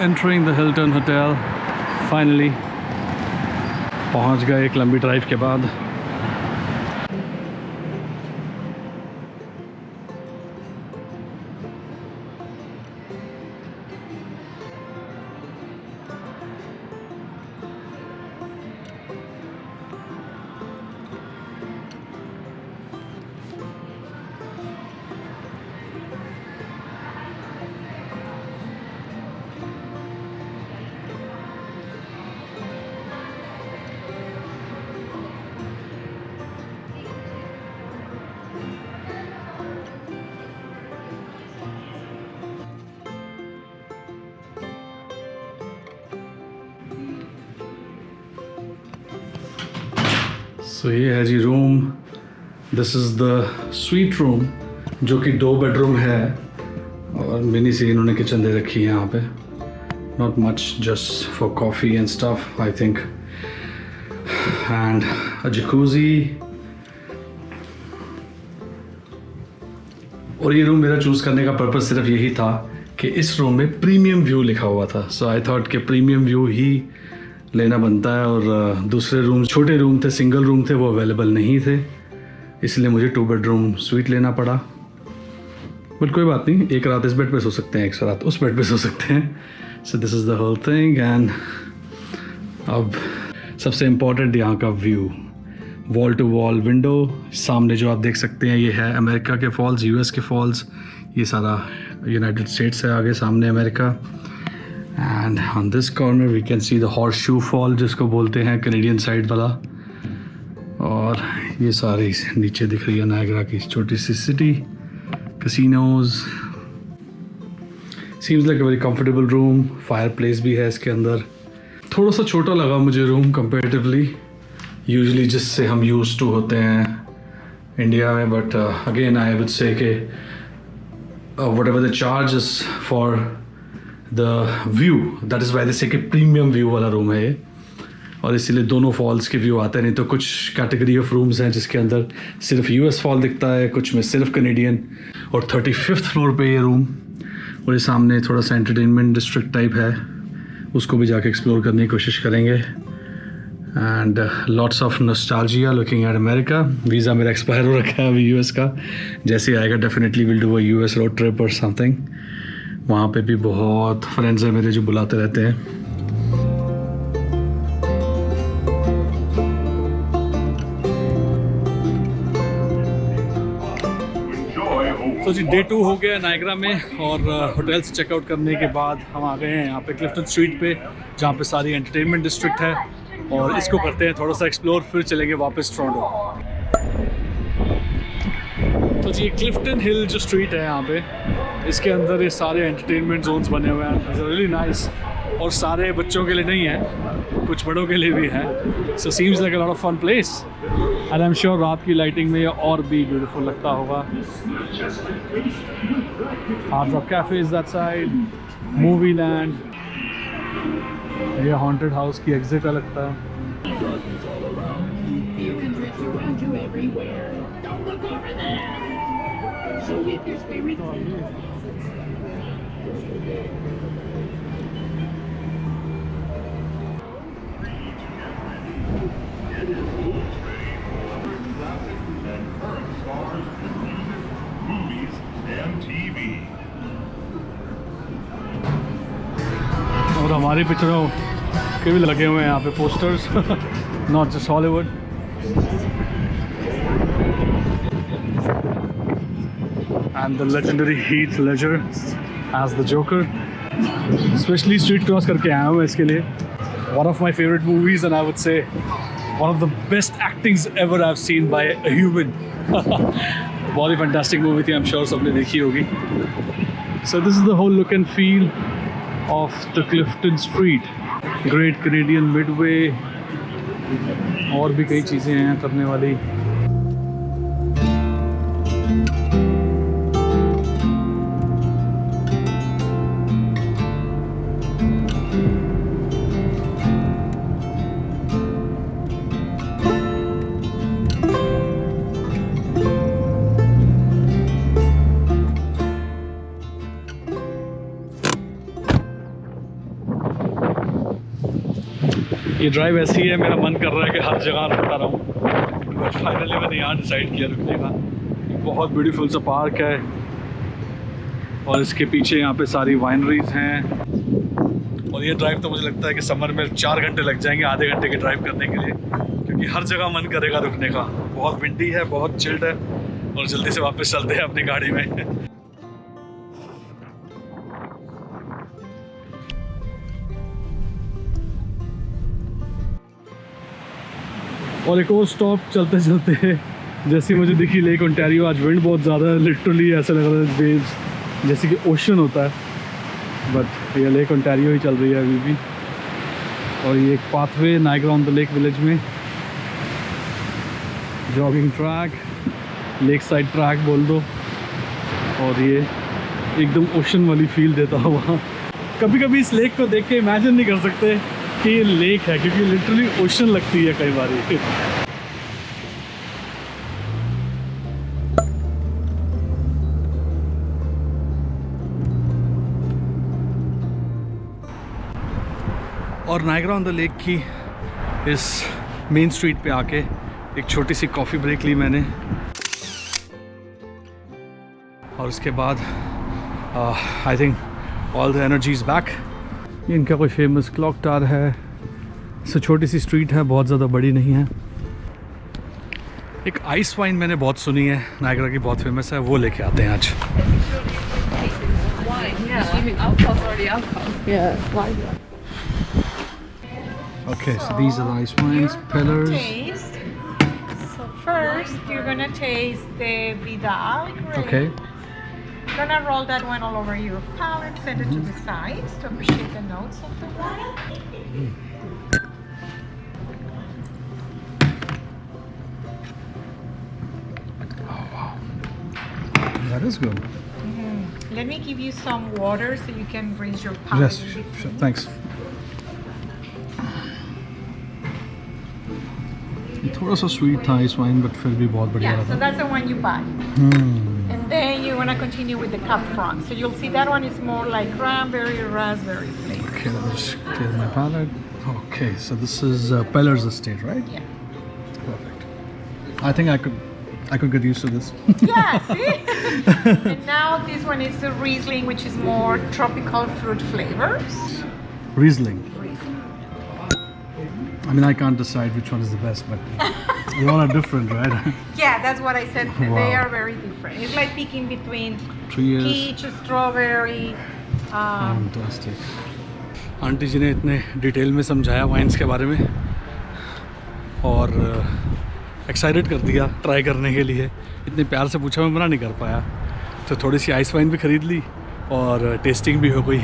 entering the Hilton Hotel finally. पहुंच गए एक लंबी ड्राइव के बाद. तो ये है जी room. This is the suite room जो कि 2 बेडरूम है और मिनी सी इन्होंने किचन दे रखी है यहाँ पे. Not much, just for coffee and stuff I think, and a jacuzzi. और ये रूम मेरा चूज़ करने का पर्पस सिर्फ यही था कि इस रूम में प्रीमियम व्यू लिखा हुआ था. सो आई थॉट कि प्रीमियम व्यू ही लेना बनता है. और दूसरे रूम, छोटे रूम थे, सिंगल रूम थे, वो अवेलेबल नहीं थे, इसलिए मुझे 2 बेडरूम स्वीट लेना पड़ा. बट कोई बात नहीं, एक रात इस बेड पे सो सकते हैं, एक रात उस बेड पे सो सकते हैं. So this is the whole thing. And अब सबसे इम्पॉर्टेंट यहाँ का view, wall to wall window. सामने जो आप देख सकते हैं ये है अमेरिका के फॉल्स, यूएस के फॉल्स. ये सारा यूनाइटेड स्टेट्स है, आगे सामने America. And on this corner we can see the horseshoe fall जिसको बोलते हैं कनेडियन साइड वाला. और ये सारे नीचे दिख रही है नायग्रा की छोटी सी city, casinos. Seems like a very comfortable room. Fireplace भी है इसके अंदर. थोड़ा सा छोटा लगा मुझे रूम कंपेरेटिवली, यूजुअली जिससे हम यूज टू होते हैं इंडिया में. But again I would say कि whatever the charges for the view, that is why they से कि प्रीमियम व्यू वाला रूम है ये. और इसीलिए दोनों फॉल्स के व्यू आते हैं. नहीं तो कुछ कैटेगरी ऑफ रूम्स हैं जिसके अंदर सिर्फ यूएस फॉल दिखता है, कुछ में सिर्फ कनेडियन. और 35th फ्लोर पे ये रूम. और ये सामने थोड़ा सा एंटरटेनमेंट डिस्ट्रिक्ट टाइप है, उसको भी जाके एक्सप्लोर करने की कोशिश करेंगे. And lots of nostalgia looking at America. Visa मेरा एक्सपायर हो रखा है अभी यूएस का. जैसे आएगा definitely will do a US road trip और समथिंग. वहाँ पे भी बहुत फ्रेंड्स हैं मेरे जो बुलाते रहते हैं. तो जी डे 2 हो गया नायग्रा में. और होटल से चेकआउट करने के बाद हम आ गए हैं यहाँ पे क्लिफ्टन स्ट्रीट पे, जहाँ पे सारी एंटरटेनमेंट डिस्ट्रिक्ट है. और इसको करते हैं थोड़ा सा एक्सप्लोर, फिर चलेंगे वापस टोरंटो. तो जी क्लिफ्टन हिल जो स्ट्रीट है यहाँ पे, इसके अंदर ये सारे एंटरटेनमेंट जोन्स बने हुए हैं. Really nice. और सारे बच्चों के लिए नहीं है, कुछ बड़ों के लिए भी है. So seems like a lot of fun place. And I am sure रात की लाइटिंग में ये और भी ब्यूटीफुल लगता होगा. Hard rock cafe is that side, movie land. ये हॉन्टेड हाउस की एग्जिट है लगता है. So with your spirit movies and TV. और हमारी पिक्चरों के भी लगे हुए हैं यहाँ पे posters. Not just Hollywood. And the legendary Heath Ledger as the Joker. Especially street cross करके आया हूँ इसके लिए. One of my favorite movies, and I would say one of the best actings ever I've seen by a human. बहुत ही fantastic movie थी, I'm sure सबने देखी होगी. So this is the whole look and feel of the Clifton Street. Great Canadian Midway. और भी कई चीज़ें हैं करने वाली. ये ड्राइव ऐसी है, मेरा मन कर रहा है कि हर जगह रुकता रहूँ, बट फाइनली मैंने यहाँ डिसाइड किया रुकने का। बहुत ब्यूटीफुल सा पार्क है और इसके पीछे यहाँ पे सारी वाइनरीज हैं। और ये ड्राइव तो मुझे लगता है कि समर में 4 घंटे लग जाएंगे आधे घंटे के ड्राइव करने के लिए, क्योंकि हर जगह मन करेगा रुकने का। बहुत विंडी है, बहुत चिल्ड है, और जल्दी से वापस चलते हैं अपनी गाड़ी में। और एक और स्टॉप चलते चलते जैसे मुझे दिखी लेक ओंटारियो। आज विंड बहुत ज़्यादा है, लिटरली ऐसा लग रहा है वेव्स जैसे कि ओशन होता है, बट ये लेक ओंटारियो ही चल रही है अभी भी। और ये एक पाथवे नायग्रा-ऑन-द-लेक विलेज में, jogging track, lake side track बोल दो, और ये एकदम ओशन वाली फील देता हुआ। कभी कभी इस लेक को देख के इमेजिन नहीं कर सकते कि ये लेक है, क्योंकि लिटरली ओशन लगती है कई बार। और नायग्रा ऑन द लेक की इस मेन स्ट्रीट पे आके एक छोटी सी कॉफ़ी ब्रेक ली मैंने, और उसके बाद I think all the energy is back. ये इनका कोई फेमस क्लॉक टावर है। सो छोटी सी स्ट्रीट है, बहुत ज़्यादा बड़ी नहीं है। एक आइस वाइन मैंने बहुत सुनी है, नायग्रा की बहुत फेमस है, वो लेके आते हैं आज। Okay, so these are the ice wines, pillars. Taste. So first, you're gonna taste the Vidal grape. Okay. You're gonna roll that one all over your palate, set it to the sides to appreciate the notes of the wine. Oh wow, that is good. Let me give you some water so you can raise your palate. Yes, sure, thanks. थोड़ा सा sweet था इस wine, but फिर भी बहुत बढ़िया Yeah, लगा। so that's the one you buy. And then you're gonna continue with the Cap Franc. So you'll see that one is more like cranberry, raspberry flavor. Okay, let me just clear my palate. Okay, so this is Peller's Estate, right? Yeah. Perfect. I think I could get used to this. Yeah, see? And now this one is the Riesling, which is more tropical fruit flavors. Riesling. Riesling. I mean, I can't decide which one is the best, but they all are different, right? Yeah, that's what I said. Wow. They are very different. It's like picking between 3 years. peach, strawberry. Fantastic. Aunty ji ने इतने detail में समझाया wines के बारे में, और excited कर दिया ट्राई करने के लिए। इतने प्यार से पूछा, मैं मना नहीं कर पाया। तो थोड़ी सी आइस वाइन भी ख़रीद ली और टेस्टिंग भी हो गई।